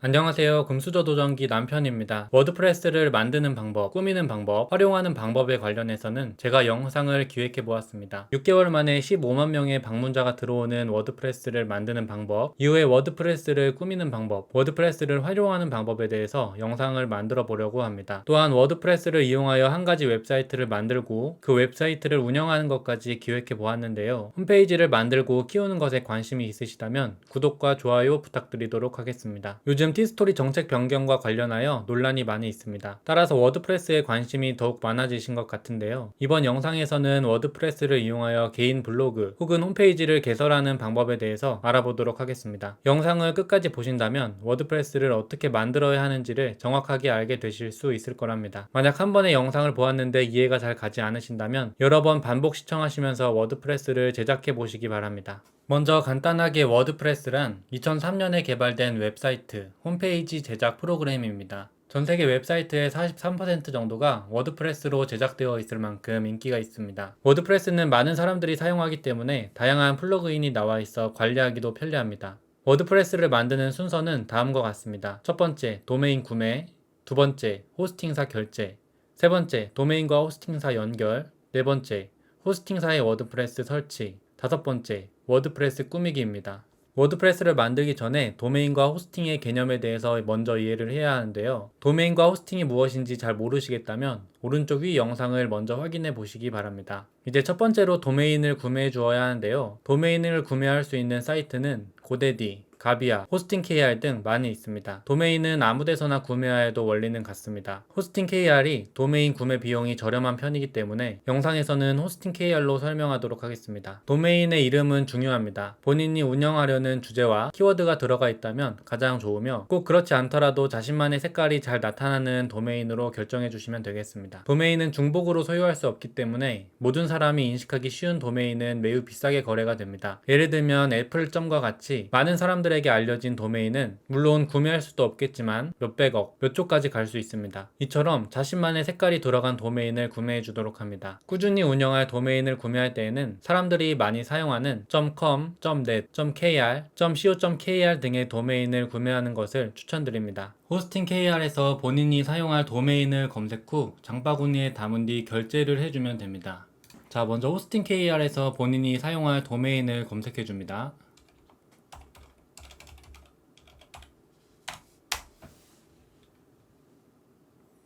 안녕하세요. 금수저 도전기 남편입니다. 워드프레스를 만드는 방법, 꾸미는 방법, 활용하는 방법에 관련해서는 제가 영상을 기획해 보았습니다. 6개월 만에 15만 명의 방문자가 들어오는 워드프레스를 만드는 방법, 이후에 워드프레스를 꾸미는 방법, 워드프레스를 활용하는 방법에 대해서 영상을 만들어 보려고 합니다. 또한 워드프레스를 이용하여 한 가지 웹사이트를 만들고 그 웹사이트를 운영하는 것까지 기획해 보았는데요. 홈페이지를 만들고 키우는 것에 관심이 있으시다면 구독과 좋아요 부탁드리도록 하겠습니다. 요즘 티스토리 정책 변경과 관련하여 논란이 많이 있습니다. 따라서 워드프레스에 관심이 더욱 많아지신 것 같은데요. 이번 영상에서는 워드프레스를 이용하여 개인 블로그 혹은 홈페이지를 개설하는 방법에 대해서 알아보도록 하겠습니다. 영상을 끝까지 보신다면 워드프레스를 어떻게 만들어야 하는지를 정확하게 알게 되실 수 있을 거랍니다. 만약 한 번의 영상을 보았는데 이해가 잘 가지 않으신다면 여러 번 반복 시청하시면서 워드프레스를 제작해 보시기 바랍니다. 먼저 간단하게 워드프레스란 2003년에 개발된 웹사이트, 홈페이지 제작 프로그램입니다. 전 세계 웹사이트의 43% 정도가 워드프레스로 제작되어 있을 만큼 인기가 있습니다. 워드프레스는 많은 사람들이 사용하기 때문에 다양한 플러그인이 나와 있어 관리하기도 편리합니다. 워드프레스를 만드는 순서는 다음과 같습니다. 첫 번째, 도메인 구매. 두 번째, 호스팅사 결제. 세 번째, 도메인과 호스팅사 연결. 네 번째, 호스팅사의 워드프레스 설치. 다섯 번째, 워드프레스 꾸미기입니다. 워드프레스를 만들기 전에 도메인과 호스팅의 개념에 대해서 먼저 이해를 해야 하는데요. 도메인과 호스팅이 무엇인지 잘 모르시겠다면 오른쪽 위 영상을 먼저 확인해 보시기 바랍니다. 이제 첫 번째로 도메인을 구매해 주어야 하는데요. 도메인을 구매할 수 있는 사이트는 고데디, 가비아, 호스팅 KR 등 많이 있습니다. 도메인은 아무데서나 구매하여도 원리는 같습니다. 호스팅 KR이 도메인 구매 비용이 저렴한 편이기 때문에 영상에서는 호스팅 KR로 설명하도록 하겠습니다. 도메인의 이름은 중요합니다. 본인이 운영하려는 주제와 키워드가 들어가 있다면 가장 좋으며 꼭 그렇지 않더라도 자신만의 색깔이 잘 나타나는 도메인으로 결정해 주시면 되겠습니다. 도메인은 중복으로 소유할 수 없기 때문에 모든 사람이 인식하기 쉬운 도메인은 매우 비싸게 거래가 됩니다. 예를 들면 애플점과 같이 많은 사람들에게 알려진 도메인은 물론 구매할 수도 없겠지만 몇백억, 몇 조까지 갈 수 있습니다. 이처럼 자신만의 색깔이 들어간 도메인을 구매해 주도록 합니다. 꾸준히 운영할 도메인을 구매할 때에는 사람들이 많이 사용하는 .com, .net, .kr, .co.kr 등의 도메인을 구매하는 것을 추천드립니다. 호스팅 KR에서 본인이 사용할 도메인을 검색 후 장바구니에 담은 뒤 결제를 해주면 됩니다. 자, 먼저 호스팅 KR에서 본인이 사용할 도메인을 검색해 줍니다.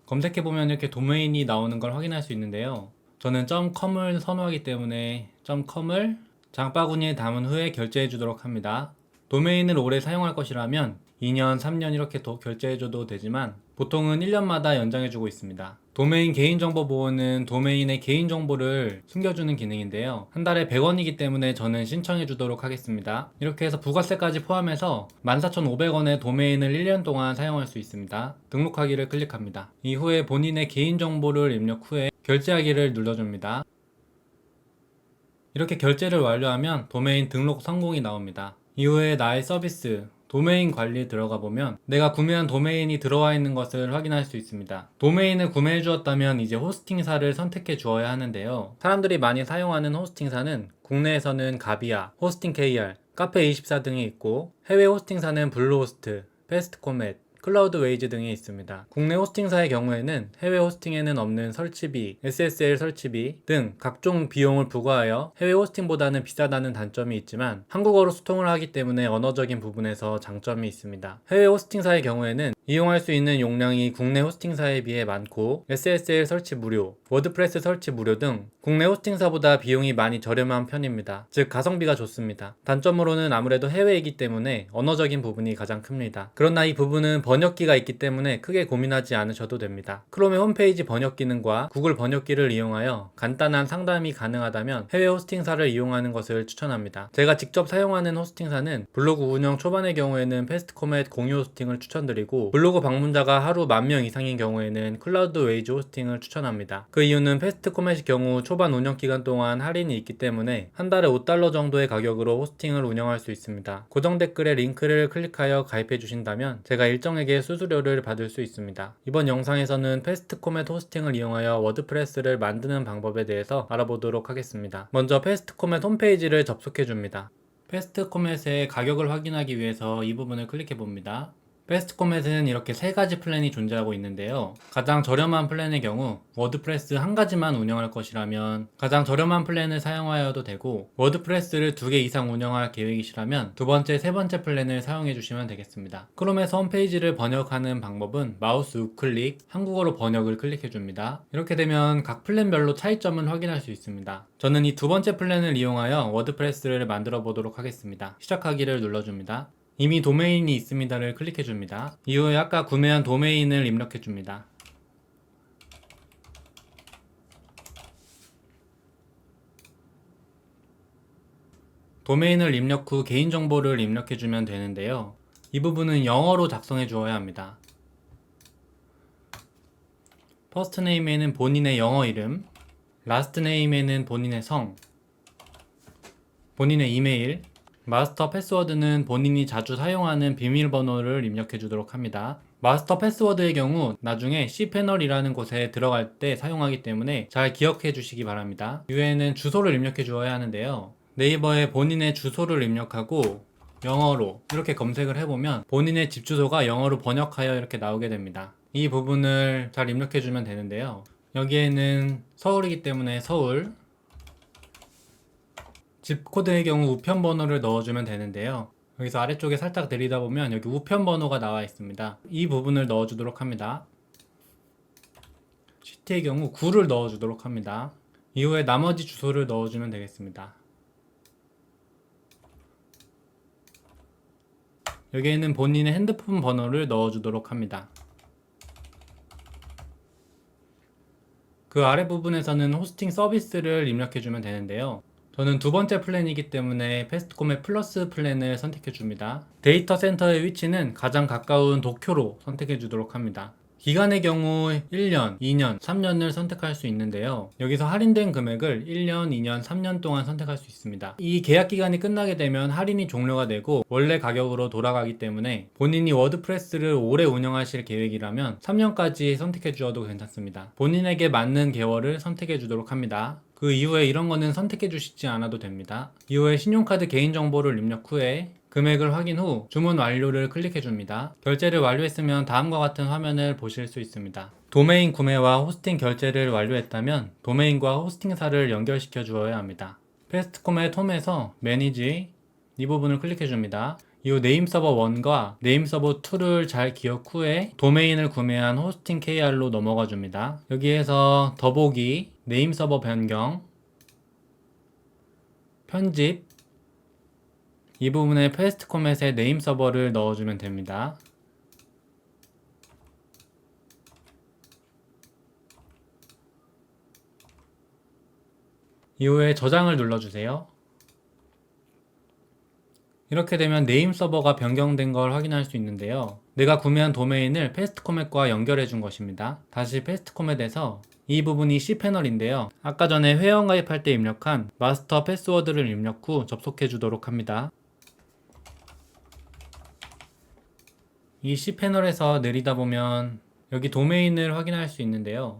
검색해보면 이렇게 도메인이 나오는 걸 확인할 수 있는데요. 저는 .com을 선호하기 때문에 .com을 장바구니에 담은 후에 결제해 주도록 합니다. 도메인을 오래 사용할 것이라면 2년, 3년 이렇게 결제해줘도 되지만 보통은 1년마다 연장해주고 있습니다. 도메인 개인정보 보호는 도메인의 개인정보를 숨겨주는 기능인데요. 한 달에 100원이기 때문에 저는 신청해주도록 하겠습니다. 이렇게 해서 부가세까지 포함해서 14,500원의 도메인을 1년 동안 사용할 수 있습니다. 등록하기를 클릭합니다. 이후에 본인의 개인정보를 입력 후에 결제하기를 눌러줍니다. 이렇게 결제를 완료하면 도메인 등록 성공이 나옵니다. 이후에 나의 서비스, 도메인 관리에 들어가 보면 내가 구매한 도메인이 들어와 있는 것을 확인할 수 있습니다. 도메인을 구매해 주었다면 이제 호스팅사를 선택해 주어야 하는데요. 사람들이 많이 사용하는 호스팅사는 국내에서는 가비아, 호스팅 KR, 카페24 등이 있고 해외 호스팅사는 블루호스트, 패스트코멧, 클라우드웨이즈 등이 있습니다. 국내 호스팅사의 경우에는 해외 호스팅에는 없는 설치비, SSL 설치비 등 각종 비용을 부과하여 해외 호스팅보다는 비싸다는 단점이 있지만 한국어로 소통을 하기 때문에 언어적인 부분에서 장점이 있습니다. 해외 호스팅사의 경우에는 이용할 수 있는 용량이 국내 호스팅사에 비해 많고 SSL 설치 무료, 워드프레스 설치 무료 등 국내 호스팅사보다 비용이 많이 저렴한 편입니다. 즉 가성비가 좋습니다. 단점으로는 아무래도 해외이기 때문에 언어적인 부분이 가장 큽니다. 그러나 이 부분은 번역기가 있기 때문에 크게 고민하지 않으셔도 됩니다. 크롬의 홈페이지 번역 기능과 구글 번역기를 이용하여 간단한 상담이 가능하다면 해외 호스팅사를 이용하는 것을 추천합니다. 제가 직접 사용하는 호스팅사는 블로그 운영 초반의 경우에는 패스트코멧 공유 호스팅을 추천드리고 블로그 방문자가 하루 10,000명 이상인 경우에는 클라우드웨이즈 호스팅을 추천합니다. 그 이유는 패스트코멧의 경우 초반 운영 기간 동안 할인이 있기 때문에 한 달에 $5 정도의 가격으로 호스팅을 운영할 수 있습니다. 고정 댓글에 링크를 클릭하여 가입해 주신다면 제가 일정액의 수수료를 받을 수 있습니다. 이번 영상에서는 패스트코멧 호스팅을 이용하여 워드프레스를 만드는 방법에 대해서 알아보도록 하겠습니다. 먼저 패스트코멧 홈페이지를 접속해 줍니다. 패스트코멧의 가격을 확인하기 위해서 이 부분을 클릭해 봅니다. 베스트 코멧은 이렇게 세 가지 플랜이 존재하고 있는데요. 가장 저렴한 플랜의 경우 워드프레스 한 가지만 운영할 것이라면 가장 저렴한 플랜을 사용하여도 되고, 워드프레스를 2개 이상 운영할 계획이시라면 두 번째, 세 번째 플랜을 사용해 주시면 되겠습니다. 크롬에서 홈페이지를 번역하는 방법은 마우스 우클릭, 한국어로 번역을 클릭해 줍니다. 이렇게 되면 각 플랜별로 차이점을 확인할 수 있습니다. 저는 이 두 번째 플랜을 이용하여 워드프레스를 만들어 보도록 하겠습니다. 시작하기를 눌러줍니다. 이미 도메인이 있습니다를 클릭해 줍니다. 이후에 아까 구매한 도메인을 입력해 줍니다. 도메인을 입력 후 개인정보를 입력해 주면 되는데요. 이 부분은 영어로 작성해 주어야 합니다. 퍼스트 네임에는 본인의 영어 이름, 라스트 네임에는 본인의 성, 본인의 이메일, 마스터 패스워드는 본인이 자주 사용하는 비밀번호를 입력해 주도록 합니다. 마스터 패스워드의 경우 나중에 cPanel이라는 곳에 들어갈 때 사용하기 때문에 잘 기억해 주시기 바랍니다. 이후에는 주소를 입력해 주어야 하는데요. 네이버에 본인의 주소를 입력하고 영어로 이렇게 검색을 해보면 본인의 집 주소가 영어로 번역하여 이렇게 나오게 됩니다. 이 부분을 잘 입력해 주면 되는데요. 여기에는 서울이기 때문에 서울, 집 코드의 경우 우편 번호를 넣어주면 되는데요. 여기서 아래쪽에 살짝 내리다 보면 여기 우편 번호가 나와 있습니다. 이 부분을 넣어주도록 합니다. 시티의 경우 구를 넣어주도록 합니다. 이후에 나머지 주소를 넣어주면 되겠습니다. 여기에는 본인의 핸드폰 번호를 넣어주도록 합니다. 그 아래 부분에서는 호스팅 서비스를 입력해주면 되는데요. 저는 두 번째 플랜이기 때문에 패스트 코멧 플러스 플랜을 선택해 줍니다. 데이터 센터의 위치는 가장 가까운 도쿄로 선택해 주도록 합니다. 기간의 경우 1년, 2년, 3년을 선택할 수 있는데요. 여기서 할인된 금액을 1년, 2년, 3년 동안 선택할 수 있습니다. 이 계약 기간이 끝나게 되면 할인이 종료가 되고 원래 가격으로 돌아가기 때문에 본인이 워드프레스를 오래 운영하실 계획이라면 3년까지 선택해 주어도 괜찮습니다. 본인에게 맞는 계열을 선택해 주도록 합니다. 그 이후에 이런 거는 선택해 주시지 않아도 됩니다. 이후에 신용카드 개인정보를 입력 후에 금액을 확인 후 주문 완료를 클릭해 줍니다. 결제를 완료했으면 다음과 같은 화면을 보실 수 있습니다. 도메인 구매와 호스팅 결제를 완료했다면 도메인과 호스팅사를 연결시켜 주어야 합니다. 패스트 코멧 홈에서 매니지 이 부분을 클릭해 줍니다. 이후 네임서버 1과 네임서버 2를 잘 기억 후에 도메인을 구매한 호스팅 KR로 넘어가 줍니다. 여기에서 더보기, 네임서버 변경, 편집, 이 부분에 패스트 코멧의 네임 서버를 넣어주면 됩니다. 이후에 저장을 눌러주세요. 이렇게 되면 네임 서버가 변경된 걸 확인할 수 있는데요. 내가 구매한 도메인을 패스트 코멧과 연결해 준 것입니다. 다시 패스트 코멧에서 이 부분이 cPanel인데요. 아까 전에 회원 가입할 때 입력한 마스터 패스워드를 입력 후 접속해 주도록 합니다. 이 cPanel에서 내리다 보면 여기 도메인을 확인할 수 있는데요.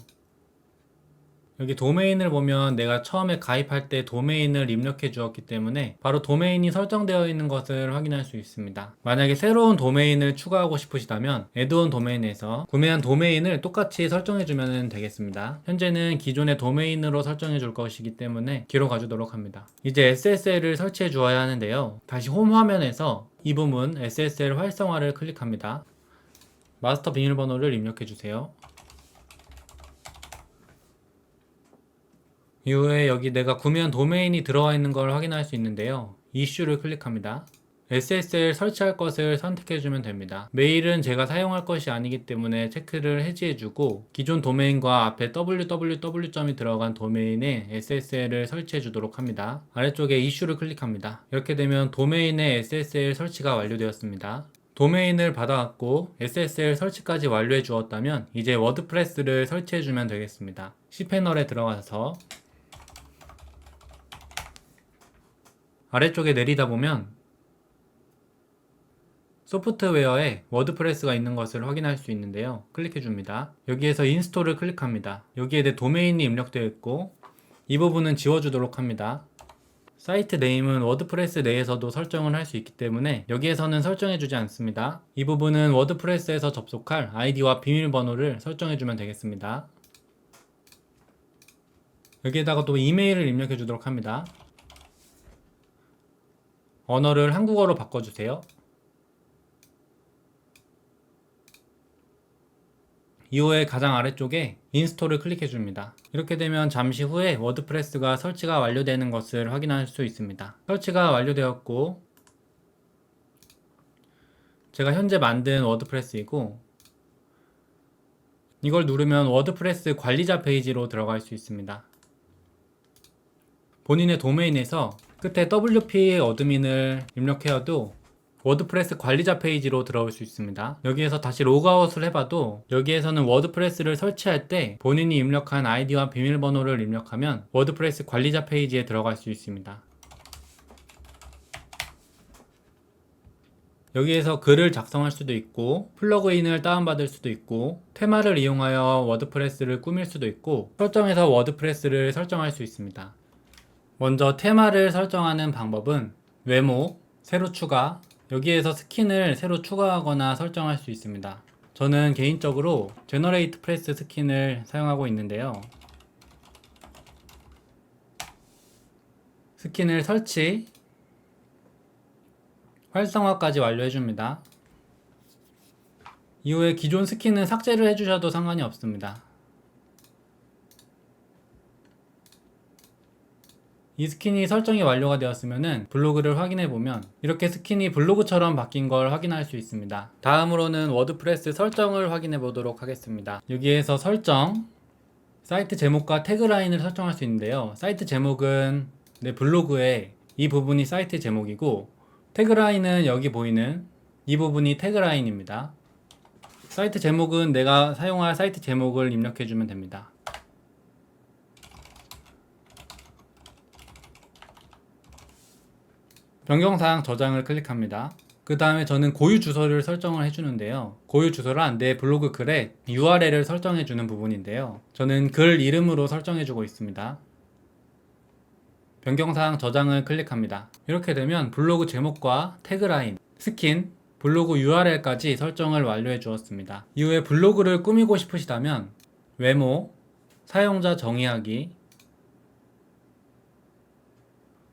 여기 도메인을 보면 내가 처음에 가입할 때 도메인을 입력해 주었기 때문에 바로 도메인이 설정되어 있는 것을 확인할 수 있습니다. 만약에 새로운 도메인을 추가하고 싶으시다면 애드온 도메인에서 구매한 도메인을 똑같이 설정해 주면 되겠습니다. 현재는 기존의 도메인으로 설정해 줄 것이기 때문에 뒤로 가주도록 합니다. 이제 SSL을 설치해 주어야 하는데요. 다시 홈 화면에서 이 부분 SSL 활성화를 클릭합니다. 마스터 비밀번호를 입력해 주세요. 이후에 여기 내가 구매한 도메인이 들어와 있는 걸 확인할 수 있는데요. 이슈를 클릭합니다. SSL 설치할 것을 선택해주면 됩니다. 메일은 제가 사용할 것이 아니기 때문에 체크를 해지해주고 기존 도메인과 앞에 www점이 들어간 도메인에 SSL을 설치해 주도록 합니다. 아래쪽에 이슈를 클릭합니다. 이렇게 되면 도메인의 SSL 설치가 완료되었습니다. 도메인을 받아왔고 SSL 설치까지 완료해 주었다면 이제 워드프레스를 설치해 주면 되겠습니다. cPanel에 들어가서 아래쪽에 내리다 보면 소프트웨어에 워드프레스가 있는 것을 확인할 수 있는데요. 클릭해 줍니다. 여기에서 인스톨을 클릭합니다. 여기에 내 도메인이 입력되어 있고 이 부분은 지워주도록 합니다. 사이트 네임은 워드프레스 내에서도 설정을 할 수 있기 때문에 여기에서는 설정해주지 않습니다. 이 부분은 워드프레스에서 접속할 아이디와 비밀번호를 설정해주면 되겠습니다. 여기에다가 또 이메일을 입력해 주도록 합니다. 언어를 한국어로 바꿔주세요. 이후에 가장 아래쪽에 인스톨을 클릭해 줍니다. 이렇게 되면 잠시 후에 워드프레스가 설치가 완료되는 것을 확인할 수 있습니다. 설치가 완료되었고, 제가 현재 만든 워드프레스이고, 이걸 누르면 워드프레스 관리자 페이지로 들어갈 수 있습니다. 본인의 도메인에서 끝에 WP 어드민을 입력해도 워드프레스 관리자 페이지로 들어올 수 있습니다. 여기에서 다시 로그아웃을 해봐도 여기에서는 워드프레스를 설치할 때 본인이 입력한 아이디와 비밀번호를 입력하면 워드프레스 관리자 페이지에 들어갈 수 있습니다. 여기에서 글을 작성할 수도 있고 플러그인을 다운받을 수도 있고 테마를 이용하여 워드프레스를 꾸밀 수도 있고 설정해서 워드프레스를 설정할 수 있습니다. 먼저 테마를 설정하는 방법은 외모, 새로 추가, 여기에서 스킨을 새로 추가하거나 설정할 수 있습니다. 저는 개인적으로 제너레이트 프레스 스킨을 사용하고 있는데요. 스킨을 설치, 활성화까지 완료해줍니다. 이후에 기존 스킨은 삭제를 해주셔도 상관이 없습니다. 이 스킨이 설정이 완료가 되었으면 블로그를 확인해보면 이렇게 스킨이 블로그처럼 바뀐 걸 확인할 수 있습니다. 다음으로는 워드프레스 설정을 확인해 보도록 하겠습니다. 여기에서 설정, 사이트 제목과 태그라인을 설정할 수 있는데요. 사이트 제목은 내 블로그에 이 부분이 사이트 제목이고 태그라인은 여기 보이는 이 부분이 태그라인입니다. 사이트 제목은 내가 사용할 사이트 제목을 입력해주면 됩니다. 변경사항 저장을 클릭합니다. 그 다음에 저는 고유 주소를 설정을 해주는데요. 고유 주소란 내 블로그 글에 URL을 설정해주는 부분인데요. 저는 글 이름으로 설정해주고 있습니다. 변경사항 저장을 클릭합니다. 이렇게 되면 블로그 제목과 태그라인, 스킨, 블로그 URL까지 설정을 완료해 주었습니다. 이후에 블로그를 꾸미고 싶으시다면 외모, 사용자 정의하기,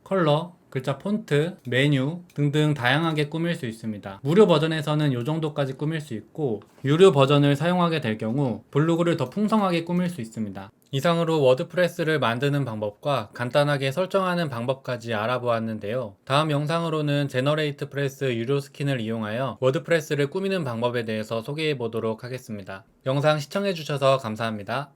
컬러, 글자 폰트, 메뉴 등등 다양하게 꾸밀 수 있습니다. 무료 버전에서는 이 정도까지 꾸밀 수 있고 유료 버전을 사용하게 될 경우 블로그를 더 풍성하게 꾸밀 수 있습니다. 이상으로 워드프레스를 만드는 방법과 간단하게 설정하는 방법까지 알아보았는데요. 다음 영상으로는 제너레이트 프레스 유료 스킨을 이용하여 워드프레스를 꾸미는 방법에 대해서 소개해 보도록 하겠습니다. 영상 시청해 주셔서 감사합니다.